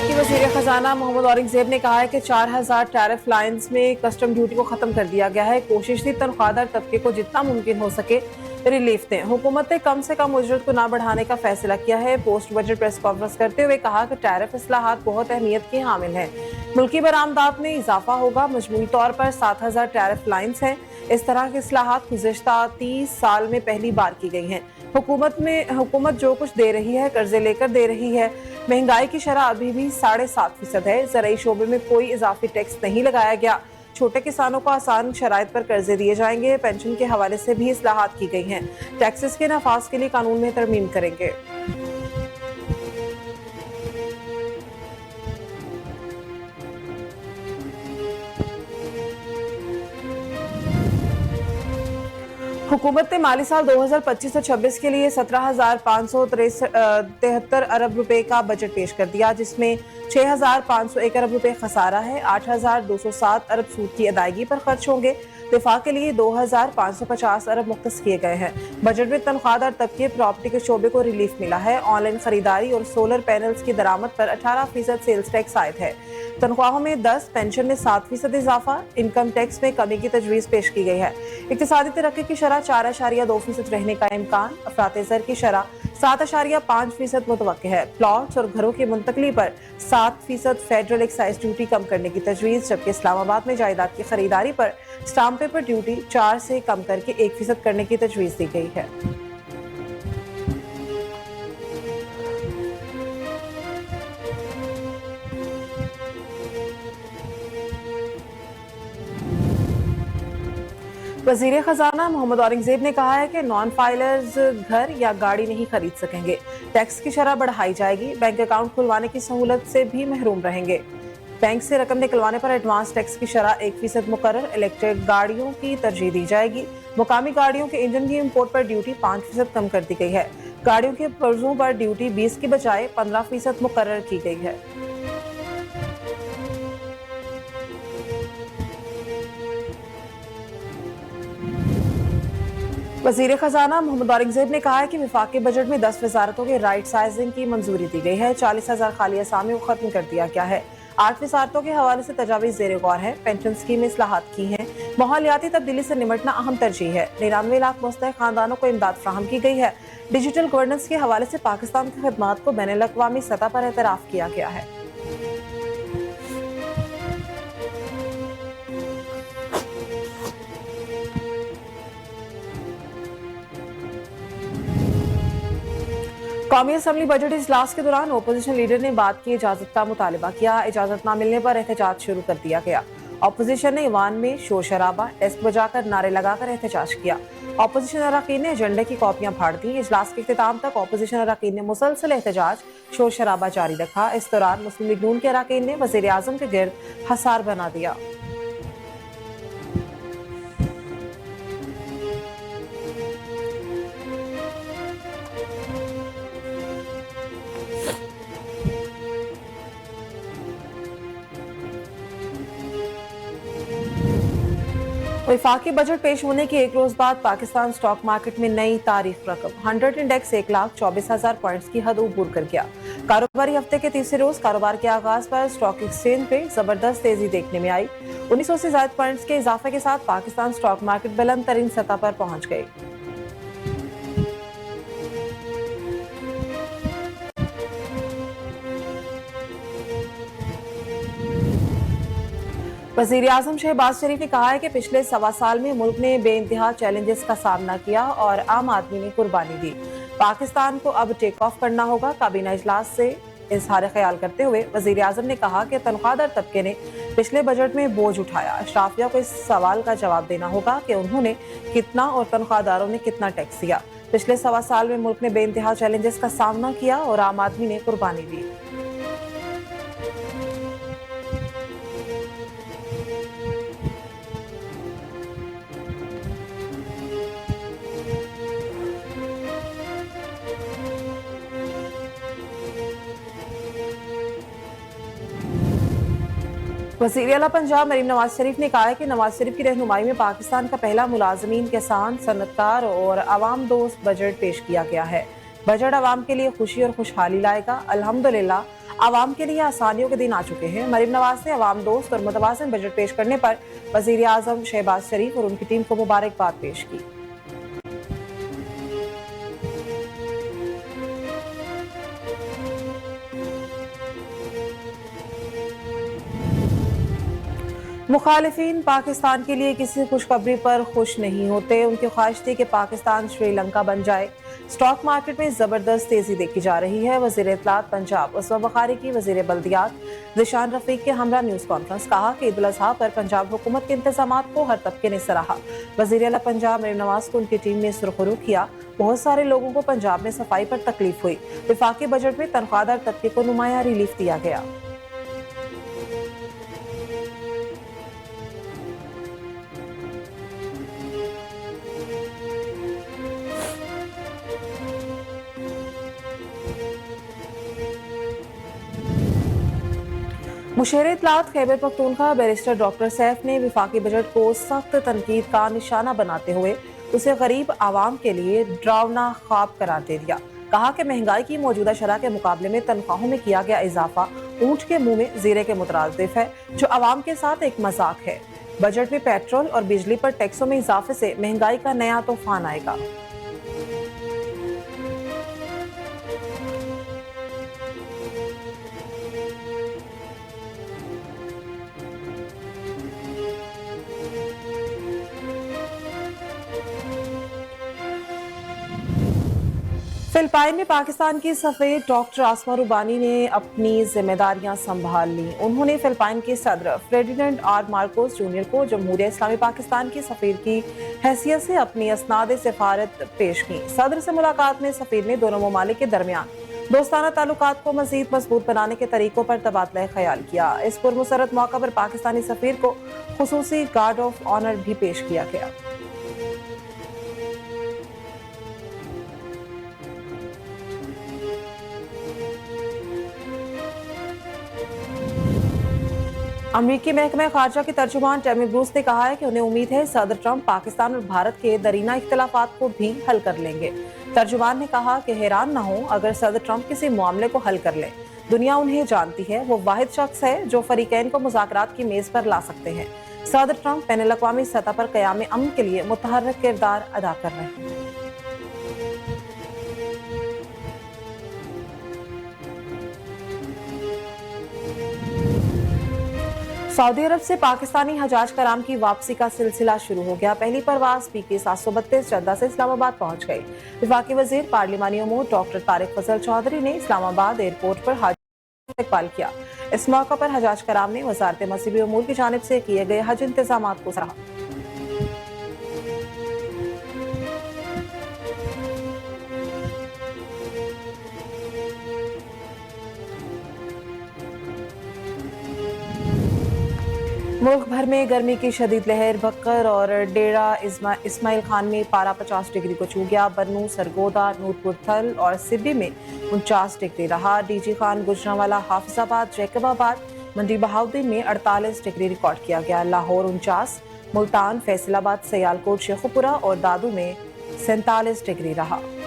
वफाकी वज़ीर खजाना मोहम्मद औरंगजेब ने कहा है कि 4000 टैरिफ लाइन्स में कस्टम ड्यूटी को खत्म कर दिया गया है। कोशिश थी तनख्वाहदार तबके को जितना मुमकिन हो सके रिलीफ दें। हुकूमत ने कम से कम उजरत को ना बढ़ाने का फैसला किया है। पोस्ट बजट प्रेस कॉन्फ्रेंस करते हुए कहा कि टैरिफ इस्लाहात बहुत अहमियत के हामिल हैं। मुल्की बरामदात में इजाफा होगा। मजमूई तौर पर 7000 टैरिफ लाइन्स हैं। इस तरह के इस्लाहात गुज़िश्ता 30 साल में पहली बार की गई हैं। हुकूमत जो कुछ दे रही है कर्जे लेकर दे रही है। महंगाई की शरह अभी भी 7.5% है। ज़राई शोबे में कोई इजाफी टैक्स नहीं लगाया गया। छोटे किसानों को आसान शराइत पर कर्जे दिए जाएंगे। पेंशन के हवाले से भी इस्लाहात की गई हैं। टैक्सेस के नफाज के लिए कानून में तरमीम करेंगे। हुकूमत ने माली साल 2025-26 के लिए 17,573 अरब रुपए का बजट पेश कर दिया, जिसमें 6,501 अरब रुपए खसारा है। 8,207 अरब सूद की अदायगी पर खर्च होंगे। दिफा के लिए 2,550 अरब मुख्तस किए गए हैं। बजट में तनख्वाहदार तबके प्रॉपर्टी के शोबे को रिलीफ मिला है। ऑनलाइन खरीदारी और सोलर पैनल्स की दरामद पर 18% सेल्स टैक्स आयद है। तनख्वाहों में 10, पेंशन में 7% इजाफा। इनकम टैक्स में कमी की तजवीज पेश की गई है। इक्तिसादी तरक्की की शरह 4.2% रहने का इम्कान। अफरात-ए-ज़र की शरह 7.5% मुतवक्किल है। प्लॉट्स और घरों की मुंतकली पर 7% फेडरल एक्साइज ड्यूटी कम करने की तजवीज, जबकि इस्लामाबाद में जायदाद की खरीदारी पर स्टाम्प पेपर ड्यूटी 4 से कम करके 1% करने की तजवीज दी गई है। वज़ीर खजाना मोहम्मद औरंगजेब ने कहा है कि नॉन फाइलर्स घर या गाड़ी नहीं खरीद सकेंगे। टैक्स की शरह बढ़ाई जाएगी। बैंक अकाउंट खुलवाने की सहूलत से भी महरूम रहेंगे। बैंक से रकम निकलवाने पर एडवांस टैक्स की शरह 1% मुकर्रर। इलेक्ट्रिक गाड़ियों की तरजीह दी जाएगी। मुकामी गाड़ियों के इंजन की इम्पोर्ट पर ड्यूटी 5% कम कर दी गई है। गाड़ियों के पुर्जों पर ड्यूटी 20 की बजाय 15% मुकर्रर की गई है। वज़ीर खजाना मोहम्मद औरंगजेब ने कहा है कि वफाकी बजट में 10 वजारतों के राइट साइजिंग की मंजूरी दी गई है। 40,000 खाली असामी को खत्म कर दिया गया है। 8 वजारतों के हवाले से तजावीज़ ज़ेर गौर है। पेंशन स्कीम में इस्लाहात की हैं। माहौलियाती तब्दीली से निमटना अहम तरजीह है। 99 लाख मुस्तहिक खानदानों को इमदाद फराहम की गई है। डिजिटल गवर्नेंस के हवाले से पाकिस्तान की खदमात को बैनुल-अक़वामी सतह पर एतराफ़ किया गया है। कौमी असम्बली बजट इजलास के दौरान ओपोजिशन लीडर ने बात की इजाजत का मुतालबा किया। इजाजत न मिलने पर एहतजाज शुरू कर दिया गया। ओपोजिशन ने ईवान में शोर शराबा, डेस्क बजाकर नारे लगाकर एहतजाज किया। ओपोजिशन अरकान ने एजेंडे की कॉपियां फाड़ दी। इजलास के इख्तिताम तक ओपोजिशन अरकान ने मुसलसल एहतजाज, शोर शराबा जारी रखा। इस दौरान मुस्लिम लीग नून के अरकान ने वज़ीर आज़म के गिर्द हसार बना दिया। वफाकी बजट पेश होने के एक रोज बाद पाकिस्तान स्टॉक मार्केट में नई तारीख रकम 100 इंडेक्स 1,24,000 पॉइंट्स की हद अबूर कर गया। कारोबारी हफ्ते के तीसरे रोज कारोबार के आगाज पर स्टॉक एक्सचेंज पे जबरदस्त तेजी देखने में आई। 1900 से ज्यादा पॉइंट्स के इजाफे के साथ पाकिस्तान स्टॉक मार्केट बुलंद तरीन सतह पर पहुंच गई। वज़ीर आज़म शहबाज शरीफ ने कहा है कि पिछले 1.25 साल में मुल्क ने बेइंतहा चैलेंजेस का सामना किया और आम आदमी ने कुर्बानी दी। पाकिस्तान को अब टेक ऑफ करना होगा। काबीना इजलास से इजहार ख्याल करते हुए वज़ीर आज़म ने कहा कि तनख्वाहदार तबके ने पिछले बजट में बोझ उठाया। अशराफिया को इस सवाल का जवाब देना होगा कि उन्होंने कितना और तनख्वाहदारों ने कितना टैक्स दिया। पिछले 1.25 साल में मुल्क ने बेइंतहा चैलेंजेस का सामना किया और आम आदमी ने कुर्बानी दी। वज़ीर आला पंजाब मरीम नवाज शरीफ ने कहा है कि नवाज शरीफ की रहनुमाई में पाकिस्तान का पहला मुलाजमीन, किसान, सनतकार और अवाम दोस्त बजट पेश किया गया है। बजट आवाम के लिए खुशी और खुशहाली लाएगा। अल्हम्दुलिल्लाह आवाम के लिए आसानियों के दिन आ चुके हैं। मरीम नवाज ने आवाम दोस्त और मुतवाज़िन बजट पेश करने पर वज़ीर आज़म शहबाज शरीफ और उनकी टीम को मुबारकबाद पेश की। मुखालिफिन पाकिस्तान के लिए किसी खुशखबरी पर खुश नहीं होते। उनकी ख्वाहिश थी कि पाकिस्तान श्रीलंका बन जाए। स्टॉक मार्केट में जबरदस्त तेजी देखी जा रही है। वज़ीर इत्तलात पंजाब उसमा बुखारी की वज़ीर बल्दियात ज़िशान रफीक के हमरा न्यूज़ कॉन्फ्रेंस कहा कि ईद उल अज़हा पर पंजाब हुकूमत के इंतजामात को हर तबके ने सराहा। वज़ीर आला पंजाब मरीम नवाज को उनकी टीम ने सुरखरू किया। बहुत सारे लोगों को पंजाब में सफाई पर तकलीफ हुई। वफाकी बजट में तनख्वाहदार तबके को नुमाया रिलीफ दिया गया। मुशेर इत्तलात खैबर पख्तूनख्वा बैरिस्टर डॉक्टर सैफ ने वफाकी बजट को सख्त तनकीद का निशाना बनाते हुए उसे गरीब आवाम के लिए डरावना ख्वाब करार दे दिया। कहा कि महंगाई की मौजूदा शरह के मुकाबले में तनख्वाहों में किया गया इजाफा ऊंट के मुंह में जीरे के मुतरादिफ है, जो आवाम के साथ एक मजाक है। बजट में पेट्रोल और बिजली पर टैक्सों में इजाफे से महंगाई का नया तूफान आएगा। फिलिपाइन में पाकिस्तान की सफीर डॉक्टर आसमा रूबानी ने अपनी जिम्मेदारियां संभाल ली। उन्होंने फिलिपाइन के सदर फेर्डिनेंड आर मार्कोस जूनियर को जमहूरिया इस्लामी पाकिस्तान की सफीर की हैसियत से अपनी असनाद सिफारत पेश की। सदर से मुलाकात में सफीर ने दोनों ममालिक के दरमियान दोस्ताना ताल्लुकात को मजीद मजबूत बनाने के तरीकों पर तबादला ख्याल किया। इस पुरमसरत मौका पर पाकिस्तानी सफीर को खुसूसी गार्ड ऑफ ऑनर भी पेश किया गया। अमरीकी महकमा खारजा के तर्जुमान टैमी ब्रूस ने कहा है कि उन्हें उम्मीद है सदर ट्रंप पाकिस्तान और भारत के दरीना इख्तिलाफात को भी हल कर लेंगे। तर्जुमान ने कहा कि हैरान न हो अगर सदर ट्रंप किसी मामले को हल कर ले। दुनिया उन्हें जानती है, वो वाहिद शख्स है जो फरीकैन को मुज़ाकरात की मेज पर ला सकते हैं। सदर ट्रंप बैनुल अक़वामी सतह पर क़याम अमन के लिए मुतहर्रिक किरदार अदा कर रहे हैं। सऊदी अरब से पाकिस्तानी हजाज कराम की वापसी का सिलसिला शुरू हो गया। पहली परवाज PK 732 जद्दा से इस्लामाबाद पहुंच गई। वफाकी वजीर पार्लिमानी उमूर डॉक्टर तारिक फजल चौधरी ने इस्लामाबाद एयरपोर्ट पर हज इस्तकबाल किया। इस मौका पर हजाज कराम ने वजारत मज़हबी उमूर की जानिब से किए गए हज इंतजामात को सराहा। मुल्क भर में गर्मी की शदीद लहर। बक्कर और डेरा इस्माइल खान में पारा 50 डिग्री को छू गया। बन्नू, सरगोदा, नूरपुर थल और सिब्बी में 49 डिग्री रहा। DG खान, गुजरांवाला, हाफिजाबाद, जैकबाबाद, मंडी बहाउद्दीन में 48 डिग्री रिकॉर्ड किया गया। लाहौर 49, मुल्तान, फैसलाबाद, सियालकोट, शेखुपुरा और दादू में 47 डिग्री रहा।